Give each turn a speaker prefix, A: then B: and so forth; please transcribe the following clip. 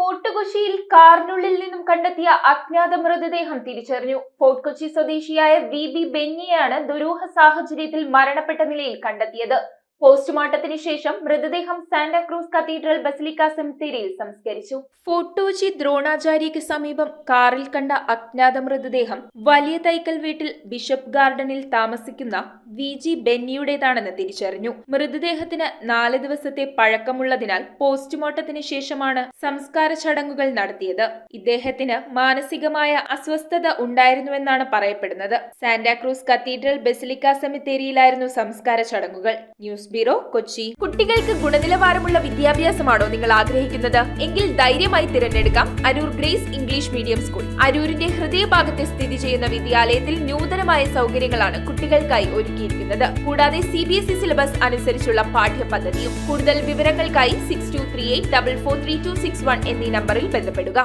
A: Fort കൊച്ചിയിൽ കാറിനുള്ളിൽ നിന്നും കണ്ടെത്തിയ അജ്ഞാത മൃതദേഹം തിരിച്ചറിഞ്ഞു. ഫോർട്ട് കൊച്ചി സ്വദേശിയായ വി ബെന്നിയെയാണ് ദുരൂഹ സാഹചര്യത്തിൽ മരണപ്പെട്ട നിലയിൽ കണ്ടെത്തിയത്. പോസ്റ്റ്മോർട്ടത്തിന് ശേഷം മൃതദേഹം സാന്റാക്രൂസ് കത്തീഡ്രൽ ബസിലിക്ക സെമിത്തേരിയിൽ സംസ്കരിച്ചു. ഫോർട്ട് കൊച്ചി ദ്രോണാചാര്യയ്ക്ക് സമീപം കാറിൽ കണ്ട അജ്ഞാത മൃതദേഹം വലിയ തൈക്കൽ വീട്ടിൽ ബിഷപ്പ് ഗാർഡനിൽ താമസിക്കുന്ന വി ബെന്നിയുടേതാണെന്ന് തിരിച്ചറിഞ്ഞു. മൃതദേഹത്തിന് 4 ദിവസത്തെ പഴക്കമുള്ളതിനാൽ പോസ്റ്റ്മോർട്ടത്തിന് ശേഷമാണ് സംസ്കാര ചടങ്ങുകൾ നടത്തിയത്. ഇദ്ദേഹത്തിന് മാനസികമായ അസ്വസ്ഥത ഉണ്ടായിരുന്നുവെന്നാണ് പറയപ്പെടുന്നത്. സാന്റാക്രൂസ് കത്തീഡ്രൽ ബസിലിക്ക സെമിത്തേരിയിലായിരുന്നു സംസ്കാര ചടങ്ങുകൾ. News bureau, Kochi. കുട്ടികൾക്ക് ഗുണനിലവാരമുള്ള വിദ്യാഭ്യാസമാണോ നിങ്ങൾ ആഗ്രഹിക്കുന്നത്? എങ്കിൽ ധൈര്യമായി തിരഞ്ഞെടുക്കാം Aroor Grace English medium school. അരൂരിന്റെ ഹൃദയഭാഗത്ത് സ്ഥിതി ചെയ്യുന്ന വിദ്യാലയത്തിൽ നൂതനമായ സൗകര്യങ്ങളാണ് കുട്ടികൾക്കായി ഒരുക്കിയിരിക്കുന്നത്. കൂടാതെ CBSE സിലബസ് അനുസരിച്ചുള്ള പാഠ്യപദ്ധതിയും. കൂടുതൽ വിവരങ്ങൾക്കായി 6238443261 എന്നീ നമ്പറിൽ ബന്ധപ്പെടുക.